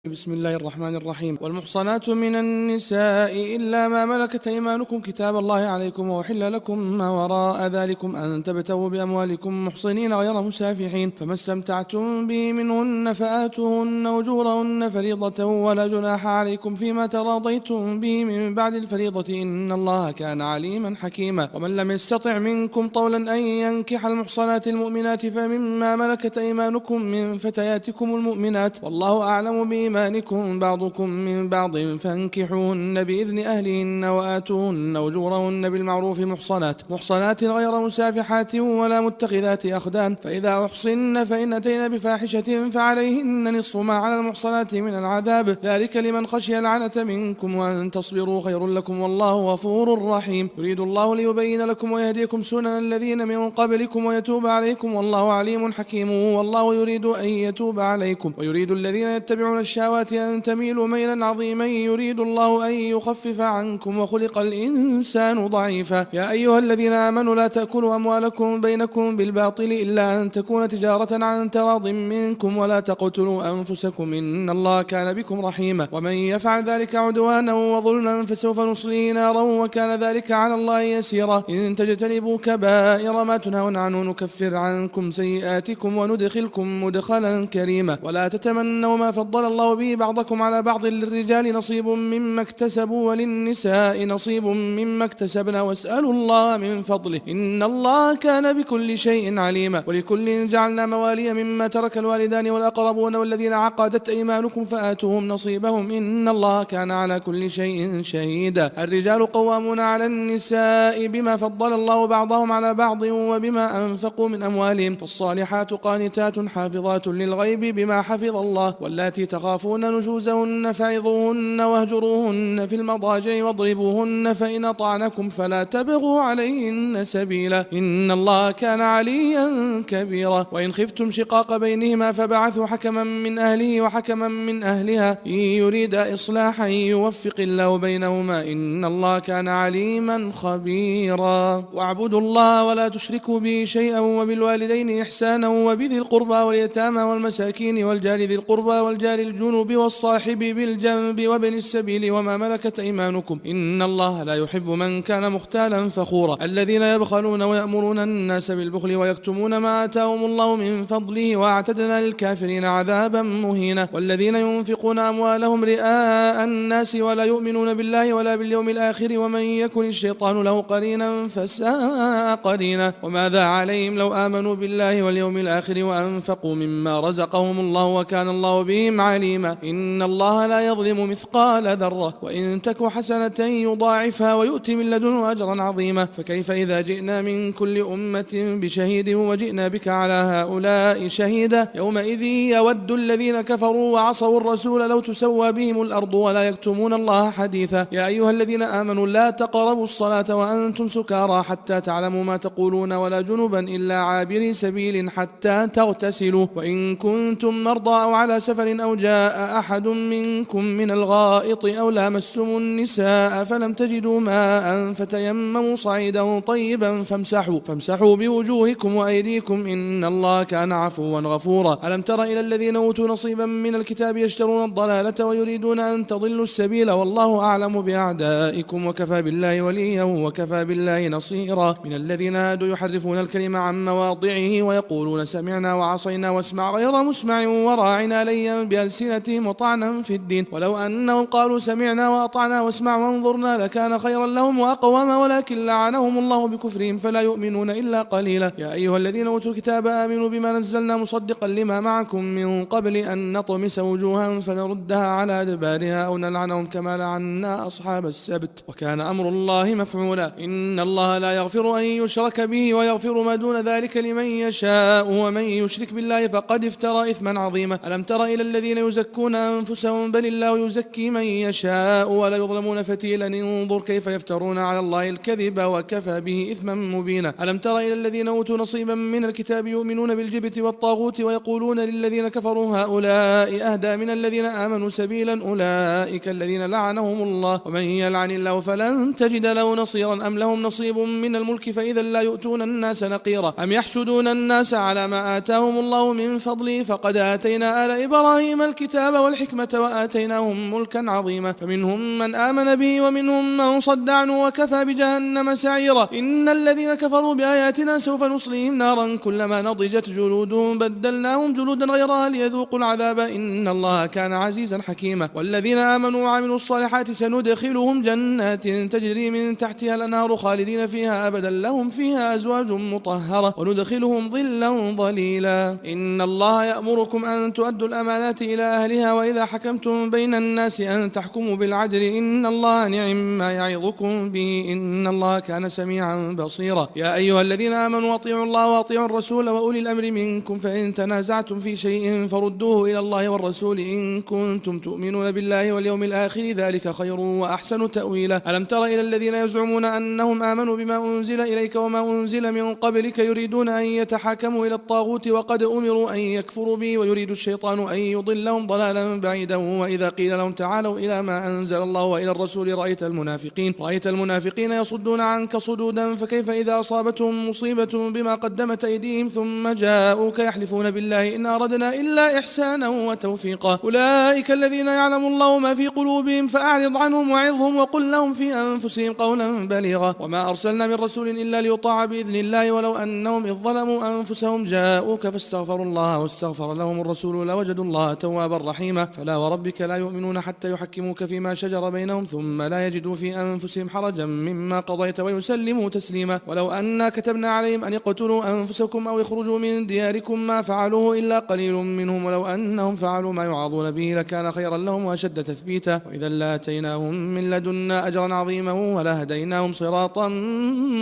بسم الله الرحمن الرحيم. والمحصنات من النساء إلا ما ملكت أيمانكم كتاب الله عليكم، وأحل لكم ما وراء ذلكم أن تبتغوا بأموالكم محصنين غير مسافحين، فما استمتعتم به منهن فآتوهن أجورهن فريضة، ولا جناح عليكم فيما تراضيتم به من بعد الفريضة، إن الله كان عليما حكيما. ومن لم يستطع منكم طولا أن ينكح المحصنات المؤمنات فمما ملكت أيمانكم من فتياتكم المؤمنات، والله أعلم بإيمانكم بعضكم من بعض، فانكحوهن بإذن أهلهن وآتوهن أجورهن بالمعروف محصنات غير مسافحات ولا متخذات أخدان، فإذا أحصن فإن أتين بفاحشة فعليهن نصف ما على المحصنات من العذاب، ذلك لمن خشي العنة منكم، وأن تصبروا خير لكم، والله غفور رحيم. يريد الله ليبين لكم ويهديكم سنن الذين من قبلكم ويتوب عليكم، والله عليم حكيم. والله يريد أن يتوب عليكم، ويريد الذين يتبعون الشهوات أن تميلوا ميلا عظيما، يريد الله أن يخفف عنكم، وخلق الإنسان ضعيفا. يا أيها الذين آمنوا لا تأكلوا أموالكم بينكم بالباطل إلا أن تكون تجارة عن تراض منكم، ولا تقتلوا أنفسكم إن الله كان بكم رحيما. ومن يفعل ذلك عدوانا وظلما فسوف نصليه نارا، وكان ذلك على الله يسيرا. إن تجتنبوا كبائر ما تنهون عنه نكفر عنكم سيئاتكم وندخلكم مدخلا كريما. ولا تتمنوا ما فضل الله به بعضكم على بعض، للرجال نصيب مما اكتسبوا وللنساء نصيب مما اكتسبنا، واسألوا الله من فضله إن الله كان بكل شيء عليما. ولكل جعلنا موالي مما ترك الوالدان والأقربون والذين عقدت أيمانكم فآتوهم نصيبهم إن الله كان على كل شيء شهيدا. الرجال قوامون على النساء بما فضل الله بعضهم على بعض وبما أنفقوا من أموالهم، فالصالحات قانتات حافظات للغيب بما حفظ الله. واللاتي تخافون نشوزهن فعظوهن واهجروهن في المضاجع واضربوهن، فإن أطعنكم فلا تبغوا عليهن سبيلا إن الله كان عليا كبيرا. وإن خفتم شقاق بينهما فبعثوا حكما من أهله وحكما من أهلها إن يريدا إصلاحا يوفق الله بينهما إن الله كان عليما خبيرا. واعبدوا الله ولا تشركوا به شيئا، وبالوالدين إحسانا، وبذي القربى واليتامى والمساكين والجار ذي القربى والجار الجنوب والصاحب بالجنب وابن السبيل وما ملكت أيمانكم إن الله لا يحب من كان مختالا فخورا. الذين يبخلون ويأمرون الناس بالبخل ويكتمون ما آتاهم الله من فضله، وأعتدنا للكافرين عذابا مهينا. والذين ينفقون أموالهم رئاء الناس ولا يؤمنون بالله ولا باليوم الآخر، ومن يكن الشيطان له قرينا فساء قرينا. وماذا عليهم لو آمنوا بالله واليوم الآخر وأنفقوا مما رزقهم الله، وكان الله بهم عليما. إن الله لا يظلم مثقال ذرة، وإن تك حسنة يضاعفها ويؤتي من لدنه أجرا عظيما. فكيف إذا جئنا من كل أمة بشهيد وجئنا بك على هؤلاء شهيدا، يومئذ يود الذين كفروا وعصوا الرسول لو تسوى بهم الأرض ولا يكتمون الله حديثا. يا أيها الذين آمنوا لا تقربوا الصلاة وأنتم سكارى حتى تعلموا ما تقولون، ولا جنبا إلا عابري سبيل حتى تغتسلوا، وإن كنتم مرضى أو على سفر أو جاء أحد منكم من الغائط أو لامستم النساء فلم تجدوا ماء فتيمموا صعيدا طيبا فامسحوا بوجوهكم وأيديكم إن الله كان عفوا غفورا. ألم تر إلى الذين أوتوا نصيبا من الكتاب يشترون الضلالة ويريدون أن تضلوا السبيل، والله أعلم بأعدائكم، وكفى بالله وليا وكفى بالله نصيرا. من الذين هادوا يحرفون الكلم عن مواضعه ويقولون سمعنا وعصينا واسمع غير مسمع وراعنا ليا بألسنتهم وطعنا في الدين، ولو أنهم قالوا سمعنا وأطعنا واسمع وانظرنا لكان خيرا لهم وأقوم، ولكن لعنهم الله بكفرهم فلا يؤمنون إلا قليلا. يا أيها الذين أوتوا الكتاب آمنوا بما نزلنا مصدقا لما معكم من قبل أن نطمس وجوها فنردها على أدبارها أو نلعنهم كما لعنا أصحاب السبت، وكان أمر الله مفعولا. إن الله لا يغفر أن يشرك به ويغفر ما دون ذلك لمن يشاء، ومن يشرك بالله فقد افترى إثما عظيما. ألم تر إلى الذين يزكون أنفسهم بل الله يزكي من يشاء ولا يظلمون فتيلا انظر كيف يفترون على الله الكذب وكفى به إثما مبينا. ألم تر إلى الذين أوتوا نصيبا من الكتاب يؤمنون بالجبت والطاغوت ويقولون للذين كفروا هؤلاء أهدى من الذين آمنوا سبيلا أولئك الذين لعنهم الله ومن يلعن الله فلن تجد له نصيرا أم لهم نصيب من الملك فإذا لا يؤتون الناس نقيرا أم يحسدون الناس على ما آتاهم الله من فضله فقد آتينا آل إبراهيم الكتاب الكتاب والحكمة وآتيناهم ملكا عظيما فمنهم من آمن به ومنهم من صد عنه وكفى بجهنم سعيرا. إن الذين كفروا بآياتنا سوف نصليهم نارا كلما نضجت جلودهم بدلناهم جلودا غيرها ليذوقوا العذاب إن الله كان عزيزا حكيما. والذين آمنوا وعملوا الصالحات سندخلهم جنات تجري من تحتها الأنهار خالدين فيها أبدا لهم فيها أزواج مطهرة وندخلهم ظلا ظليلا. إن الله يأمركم أن تؤدوا الأمانات إلى أهلها وإذا حكمتم بين الناس أن تحكموا بالعدل إن الله نعم ما يعظكم به إن الله كان سميعا بصيرا. يا أيها الذين آمنوا أطيعوا الله وأطيعوا الرسول وأولي الأمر منكم فإن تنازعتم في شيء فردوه إلى الله والرسول إن كنتم تؤمنون بالله واليوم الآخر ذلك خير وأحسن تأويلا. ألم تر إلى الذين يزعمون أنهم آمنوا بما أنزل إليك وما أنزل من قبلك يريدون أن يتحاكموا إلى الطاغوت وقد أمروا أن يكفروا به ويريد الشيطان أن يضلهم ضلالا بعيدا. وإذا قيل لهم تعالوا إلى ما أنزل الله وإلى الرسول رأيت المنافقين يصدون عنك صدودا فكيف إذا أصابتهم مصيبة بما قدمت أيديهم ثم جاءوك يحلفون بالله إن أردنا إلا إحسانا وتوفيقا. أولئك الذين يعلم الله ما في قلوبهم فأعرض عنهم وعظهم وقل لهم في أنفسهم قولا بليغا. وما أرسلنا من رسول إلا ليطاع بإذن الله ولو أنهم إذ ظلموا أنفسهم جاءوك فاستغفروا الله واستغفر لهم الرسول لوجدوا الله توابا رحيما. فلا وربك لا يؤمنون حتى يحكموك فيما شجر بينهم ثم لا يجدوا في أنفسهم حرجا مما قضيت ويسلموا تسليما. ولو أنا كتبنا عليهم أن اقتلوا أنفسكم أو اخرجوا من دياركم ما فعلوه إلا قليل منهم ولو أنهم فعلوا ما يوعظون به لكان خيرا لهم وأشد تثبيتا. وإذا لاتيناهم من لدنا أجرا عظيما ولهديناهم صراطا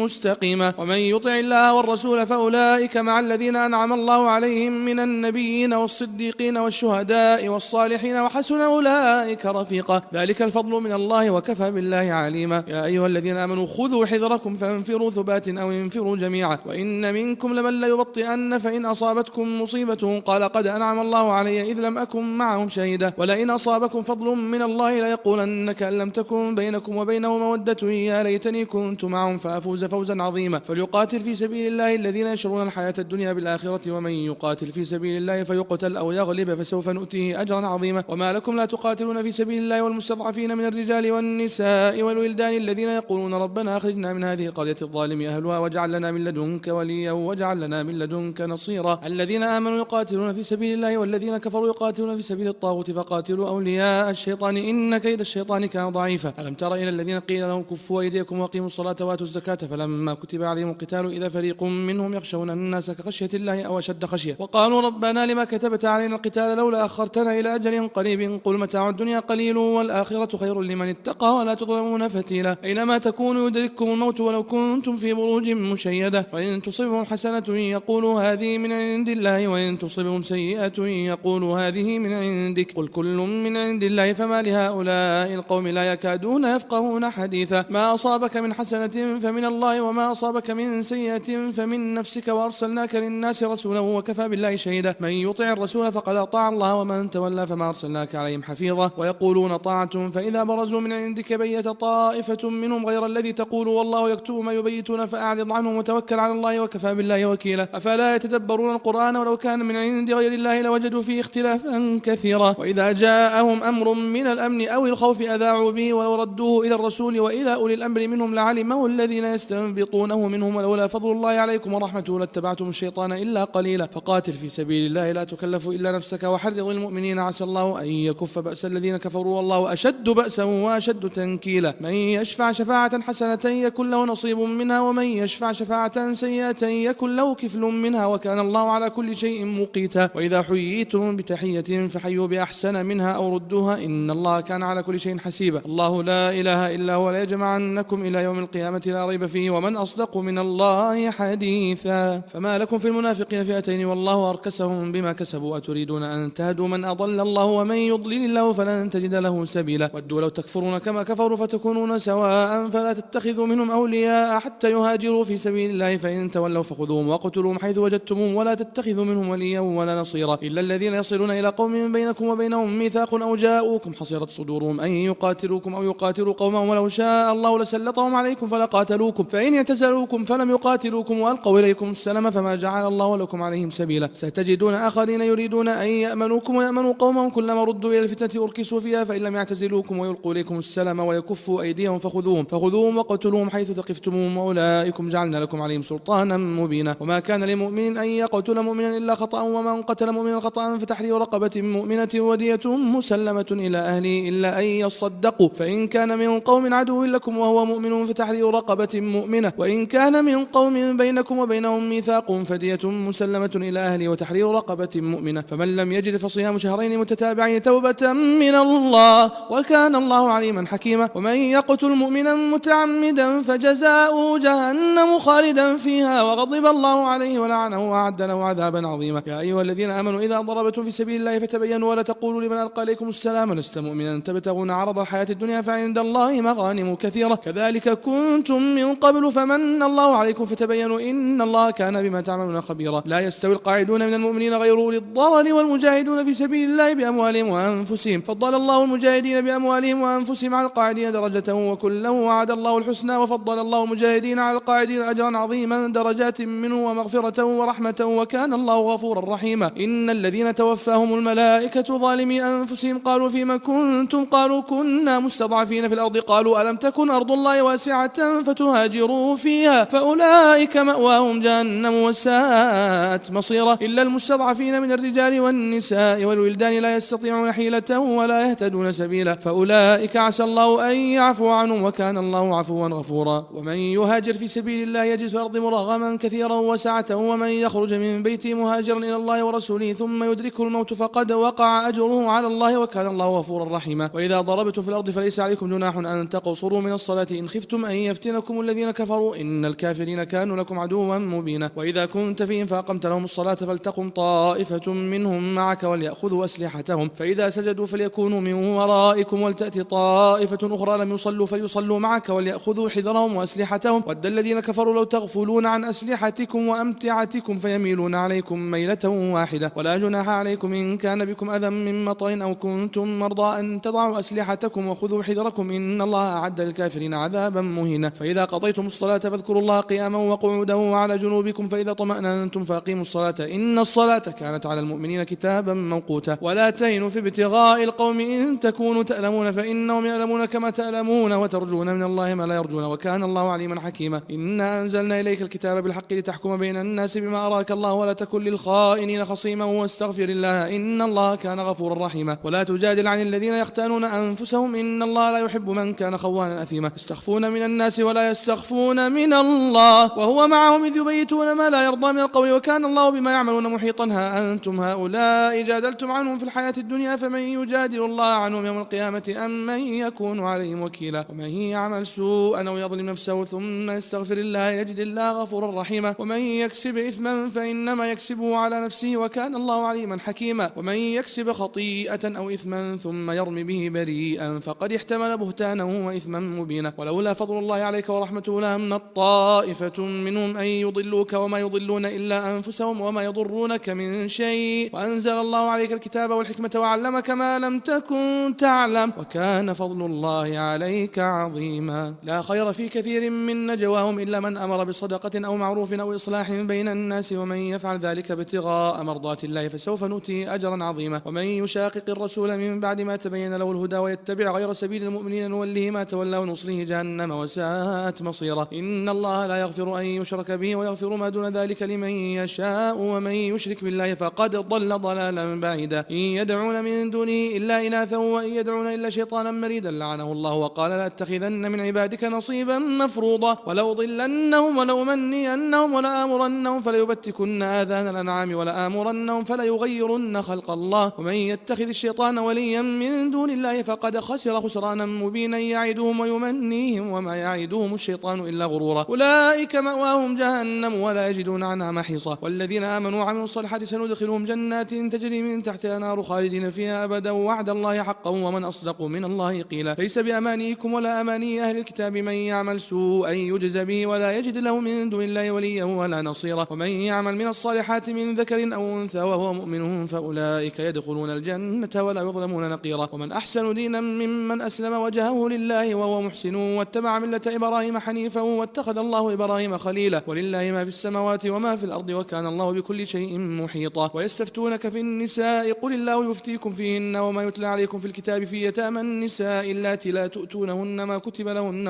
مستقيما. ومن يطع الله والرسول فأولئك مع الذين أنعم الله عليهم من النبيين والصديقين والشهداء والصالحين وحسن أولئك رفيقا. ذلك الفضل من الله وكفى بالله عليما. يا أيها الذين آمنوا خذوا حذركم فانفروا ثبات أو انفروا جميعا وإن منكم لمن ليبطئن فإن أصابتكم مصيبة قال قد أنعم الله علي إذ لم أكن معهم شهيدا ولئن أصابكم فضل من الله ليقولن كأن لم تكن بينكم وبينه مودة يا ليتني كنت معهم فأفوز فوزا عظيما. فليقاتل في سبيل الله الذين يشرون الحياة الدنيا بالآخرة ومن يقاتل في سبيل الله فيقتل أو يغلب فسوف نؤتيه أجرا عظيما. وما لكم لا تقاتلون في سبيل الله والمستضعفين من الرجال والنساء والولدان الذين يقولون ربنا أخرجنا من هذه القرية الظالم أهلها واجعل لنا من لدنك وليا واجعل لنا من لدنك نصيرا. الذين آمنوا يقاتلون في سبيل الله والذين كفروا يقاتلون في سبيل الطاغوت فقاتلوا أولياء الشيطان إن كيد الشيطان كان ضعيفا. ألم تر إلى الذين قيل لهم كفوا أيديكم وأقيموا الصلاة وآتوا الزكاة فلما كتب عليهم القتال إذا فريق منهم يخشون الناس كخشية الله أو أشد خشية وقالوا ربنا لما كتبت علينا القتال لولا أخرتنا إلى أجل قريب قل متاع الدنيا قليل والآخرة خير لمن اتقى ولا تظلمون فتيلا. أينما تكونوا يدرككم الموت ولو كنتم في بروج مشيدة وإن تصبهم حسنة يقولوا هذه من عند الله وإن تصبهم سيئة يقولوا هذه من عندك قل كل من عند الله فما لهؤلاء القوم لا يكادون يفقهون حديثا. ما أصابك من حسنة فمن الله وما أصابك من سيئة فمن نفسك وأرسلناك للناس رسولا وكفى بالله شهيدا. من يطع الرسول فقد أطاع الله ومن تولى فما أرسلناك عليهم حفيظا. ويقولون طاعة فإذا برزوا من عندك بيت طائفة منهم غير الذي تقول والله يكتب ما يبيتون فأعرض عنهم وتوكل على الله وكفى بالله وكيلا. أفلا يتدبرون القرآن ولو كان من عند غير الله لوجدوا فيه اختلافا كثيرا. وإذا جاءهم أمر من الأمن أو الخوف أذاعوا به ولو ردوه إلى الرسول وإلى أولي الأمر منهم لعلمه الذين يستنبطونه منهم ولولا فضل الله عليكم ورحمته لاتبعتم الشيطان إلا قليلا. فقاتل في سبيل الله لا تكلف إلا نفسك وحرض المؤمنين عسى الله أن يكف بأس الذين كفروا والله أشد بأسا وأشد تنكيلا. من يشفع شفاعة حسنة يكن له نصيب منها ومن يشفع شفاعة سيئة يكن له كفل منها وكان الله على كل شيء مقيتا. وإذا حييتم بتحية فحيوا بأحسن منها أو ردوها إن الله كان على كل شيء حسيبا. الله لا إله إلا هو ليجمعنكم إلى يوم القيامة لا ريب فيه ومن أصدق من الله حديثا. فما لكم في المنافقين فئتين والله أركسهم بما كسبوا أتريدون أن تهدوا من أضل الله ومن يضلل الله فلن تجد له سبيلا. ودوا لو تكفرون كما كفروا فتكونون سواء فلا تتخذوا منهم أولياء حتى يهاجروا في سبيل الله فإن تولوا فخذوهم وقتلوهم حيث وجدتموهم ولا تتخذوا منهم وليا ولا نصيرا إلا الذين يصلون إلى قوم بينكم وبينهم ميثاق أو جاءوكم حصرت صدورهم أن يقاتلوكم أو يقاتلوا قومهم ولو شاء الله لسلطهم عليكم فلقاتلوكم فإن اعتزلوكم فلم يقاتلوكم وألقوا إليكم السلام فما جعل الله لكم عليهم سبيلا. ستجدون آخرين يريدون أن يأمنوكم ويأمنوا آمنوا قومهم كلما ردوا إلى الفتنة أركسوا فيها فإن لم يعتزلوكم ويلقوا إليكم السلام ويكفوا أيديهم فخذوهم وقتلوهم حيث ثقفتموهم وأولئكم جعلنا لكم عليهم سلطانا مبينا. وما كان لمؤمن أن يقتل مؤمنا إلا خطأ ومن قتل مؤمنا خطأ فتحرير رقبة مؤمنة ودية مسلمة إلى أهله إلا أن يصدقوا فإن كان من قوم عدو لكم وهو مؤمن فتحرير رقبة مؤمنة وإن كان من قوم بينكم وبينهم ميثاق فدية مسلمة إلى أهله وتحرير رقبة مؤمنة فمن لم يجد فصيام شهرين متتابعين توبة من الله وكان الله عليما حكيما. ومن يقتل مؤمنا متعمدا فجزاؤه جهنم خالدا فيها وغضب الله عليه ولعنه وأعد له عذابا عظيما. يا أيها الذين آمنوا إذا ضربتم في سبيل الله فتبينوا ولا تقولوا لمن ألقى إليكم السلام لست مؤمنا تبتغون عرض الحياة الدنيا فعند الله مغانم كثيرة كذلك كنتم من قبل فمن الله عليكم فتبينوا إن الله كان بما تعملون خبيرا. لا يستوي القاعدون من المؤمنين غير أولي الضرر والمجاهدون في سبيل الله بأموالهم وأنفسهم فضل الله المجاهدين بأموالهم وأنفسهم على القاعدين درجة وكلا وعد الله الحسنى وفضل الله المجاهدين على القاعدين أجرا عظيما درجات منه ومغفرة ورحمة وكان الله غفورا رحيما. إن الذين توفاهم الملائكة ظالمي أنفسهم قالوا فيما كنتم قالوا كنا مستضعفين في الأرض قالوا ألم تكن أرض الله واسعة فتهاجروا فيها فأولئك مأواهم جهنم وساءت مصيرا إلا المستضعفين من الرجال والنساء والولدان لا يستطيعون حيلة ولا يهتدون سبيلا فأولئك عسى الله أن يعفو عنهم وكان الله عفوا غفورا. ومن يهاجر في سبيل الله يجد في الأرض مرغما كثيرا وسعة ومن يخرج من بيته مهاجرا إلى الله ورسوله ثم يدركه الموت فقد وقع أجره على الله وكان الله غفورا رحيما. وإذا ضربتم في الأرض فليس عليكم جناح أن تقصروا من الصلاة إن خفتم أن يفتنكم الذين كفروا إن الكافرين كانوا لكم عدوا مبينا. وإذا كنت فيهم فأقمت لهم الصلاة فلتقم طائفة منهم معك وليأخذوا أسلحتهم فإذا سجدوا فليكونوا من ورائكم ولتأتي طائفة أخرى لم يصلوا فليصلوا معك وليأخذوا حذرهم وأسلحتهم ود الذين كفروا لو تغفلون عن أسلحتكم وأمتعتكم فيميلون عليكم ميلة واحدة. ولا جناح عليكم إن كان بكم أذى من مطر أو كنتم مرضى أن تضعوا أسلحتكم وخذوا حذركم إن الله أعد للكافرين عذابا مهينا. فإذا قضيتم الصلاة فاذكروا الله قياما وقعودا وعلى جنوبكم فإذا طمأننتم فأقيموا الصلاة إن الصلاة كانت على المؤمنين كتابا موقوتا. ولا تهنوا في ابتغاء القوم إن تكونوا تألمون فإنهم يألمون كما تألمون وترجون من الله ما لا يرجون وكان الله عليما حكيما. إنا أنزلنا إليك الكتاب بالحق لتحكم بين الناس بما أراك الله ولا تكن للخائنين خصيما واستغفر الله إن الله كان غفورا رحيما. ولا تجادل عن الذين يختانون أنفسهم إن الله لا يحب من كان خوانا أثيما. يستخفون من الناس ولا يستخفون من الله وهو معهم إذ يبيتون ما لا يرضى من القول وكان الله بما يعملون محيطا. ها أنتم هؤلاء جادلتم عنهم في الحياة الدنيا فمن يجادل الله عنهم يوم القيامة أم من يكون عليهم وكيلا. ومن يعمل سوءا أو يظلم نفسه ثم يستغفر الله يجد الله غفورا رحيما. ومن يكسب إثما فإنما يكسبه على نفسه وكان الله عليما حكيما. ومن يكسب خطيئة أو إثما ثم يرمي به بريئا فقد احتمل بهتانا وإثما مبينا. ولولا فضل الله عليك ورحمته لهم طائفة منهم أن يضلوك وما يضلون إلا أنفسهم وما يضرونك من شيء وأنزل الله عليك الكتاب والحكمة وعلمك ما لم تكن تعلم وكان فضل الله عليك عظيما. لا خير في كثير من نجواهم إلا من أمر بصدقة أو معروف أو إصلاح بين الناس ومن يفعل ذلك ابتغاء مرضات الله فسوف نؤتيه أجرا عظيما. ومن يشاقق الرسول من بعد ما تبين له الهدى ويتبع غير سبيل المؤمنين نوله ما تولى ونصله جهنم وساءت مصيرا. إن الله لا يغفر أن يشرك به ويغفر ما دون ذلك لمن يشاء ومن يشرك بالله فقد ضل ضلالا بعيدا. إن يدعون من دونه إلا إناثا وإن يدعون إلا شيطانا مريدا لعنه الله وقال لأتخذن من عبادك نصيبا مفروضا ولأضلنهم ولأمنينهم ولآمرنهم فليبتكن آذان الأنعام ولآمرنهم فليغيرن خلق الله. ومن يتخذ الشيطان وليا من دون الله فقد خسر خسرانا مبينا يعدهم ويمنيهم وما يعدهم الشيطان إلا غرورا. أولئك مأواهم جهنم ولا يجدون عنها محيصا. والذين آمنوا وعملوا الصالحات سندخلهم جنات تجري من تحتها الأنهار خالدين فيها أبدا وعد الله حقا ومن أصدق من الله قيلا. ليس بأمانيكم ولا أماني أهل الكتاب من يعمل سوءا يجز به ولا يجد له من دون الله وليا ولا نصيرا. ومن يعمل من الصالحات من ذكر أو أنثى وهو مؤمن فأولئك يدخلون الجنة ولا يظلمون نقيرا. ومن أحسن دينا ممن أسلم وجهه لله وهو محسن واتبع ملة إبراهيم حنيفا واتخذ الله إبراهيم خليلا. ولله ما في السماوات وما في الأرض وكان الله بكل شيء محيطا. ويستفتونك في النساء النساء قل الله يفتيكم فيهن وما يتلى عليكم في الكتاب في يتامى النساء اللاتي لا تؤتونهن ما كتب لهن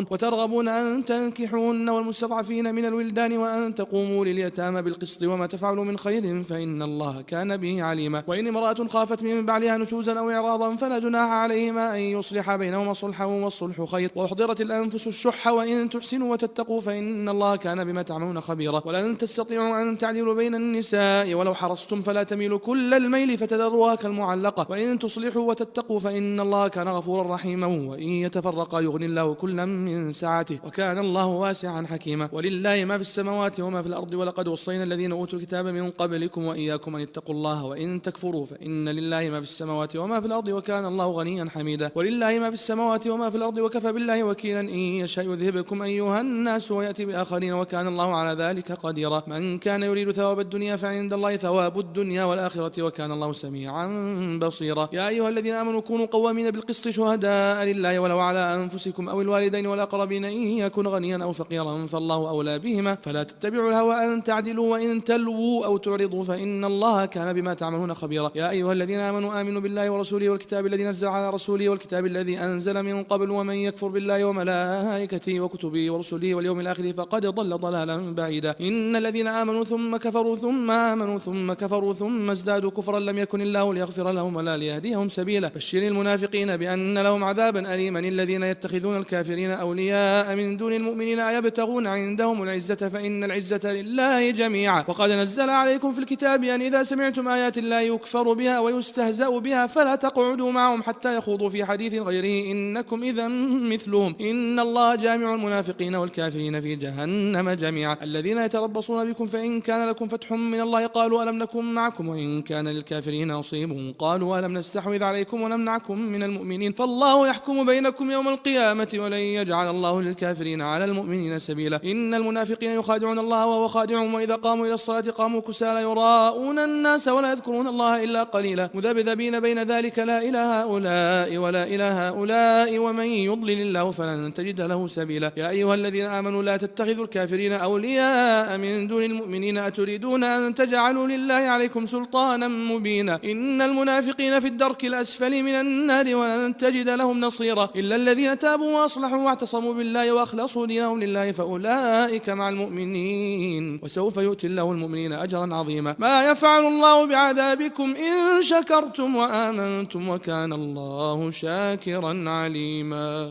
وترغبون أن تنكحوهن والمستضعفين من الولدان وأن تقوموا لليتامى بالقسط وما تفعلوا من خير فإن الله كان به عليما. وإن امرأة خافت من بعلها نشوزا أو إعراضا فلا جناح عليهما أن يصلح بينهما صلحا والصلح خير. وأحضرت الأنفس الشح وإن تحسنوا وتتقوا فإن الله كان بما تعملون خبيرا. ولن تستطيعوا أن تعدلوا بين النساء ولو حرصتم فلا تميلوا كل الميل فتذروها كالمعلقة. وإن تصلحوا وتتقوا فإن الله كان غفورا رحيما. وإن يتفرقا يغني الله كلا من سعته وكان الله واسعا حكيما. ولله ما في السماوات وما في الأرض ولقد وصينا الذين أوتوا الكتاب من قبلكم وإياكم أن اتقوا الله وإن تكفروا فإن لله ما في السماوات وما في الأرض وكان الله غنيا حميدا. ولله ما في السماوات وما في الأرض وكفى بالله وكيلا إن يشاء يذهبكم أيها الناس ويأتي بآخرين وكان الله على ذلك قديرا. من كان يريد ثواب الدنيا فعند الله ثواب الدنيا والآخرة وكان الله سميعا بصيرا. يا أيها الذين آمنوا كونوا قوامين بالقسط شهداء لله ولو على أنفسكم أو الوالدين والأقربين إن يكن غنيا أو فقيرا فالله أولى بهما فلا تتبعوا الهوى أن تعدلوا وإن تلووا أو تعرضوا فإن الله كان بما تعملون خبيرا. يا أيها الذين آمنوا بالله ورسوله والكتاب الذي نزل على رسوله والكتاب الذي أنزل من قبل ومن يكفر بالله وملائكته وكتبه ورسله واليوم الآخر فقد ضل ضلالا بعيدا. إن الذين آمنوا ثم كفروا ثم آمنوا ثم كفروا ثم ازدادوا كفرا لم يكن الله ليغفر لهم ولا ليهديهم سبيلا. بشر المنافقين بأن لهم عذابا أليما. الذين يتخذون الكافرين أولياء من دون المؤمنين أيبتغون عندهم العزة فإن العزة لله جميعا. وقد نزل عليكم في الكتاب أن إذا سمعتم آيات الله يكفر بها ويستهزأ بها فلا تقعدوا معهم حتى يخوضوا في حديث غيره إنكم إذا مثلهم إن الله جامع المنافقين والكافرين في جهنم جميعا. الذين يتربصون بكم فإن كان لكم فتح من الله قالوا ألم نكن معكم وإن كان للكافرين نصيب قالوا ألم نستحوذ عليكم ونمنعكم من المؤمنين فالله يحكم بينكم يوم القيامة ولن يجعل الله للكافرين على المؤمنين سبيلا. إن المنافقين يخادعون الله وهو خادعهم وإذا قاموا إلى الصلاة قاموا كسالى يراءون الناس ولا يذكرون الله إلا قليلا مذبذبين بين ذلك لا إلى هؤلاء ولا إلى هؤلاء ومن يضلل الله فلن تجد له سبيلا. يا أيها الذين آمنوا لا تتخذوا الكافرين أولياء من دون المؤمنين أتريدون أن تجعلوا لله عليكم سلطانا مبينا. إن المنافقين في الدرك الأسفل من النار ولن تجد لهم نصيرا إلا الذين تابوا وأصلحوا واعتصموا بالله وأخلصوا دينهم لله فأولئك مع المؤمنين وسوف يؤتي الله المؤمنين أجرا عظيما. ما يفعل الله بعذابكم إن شكرتم وآمنتم وكان الله شاكرا عليما.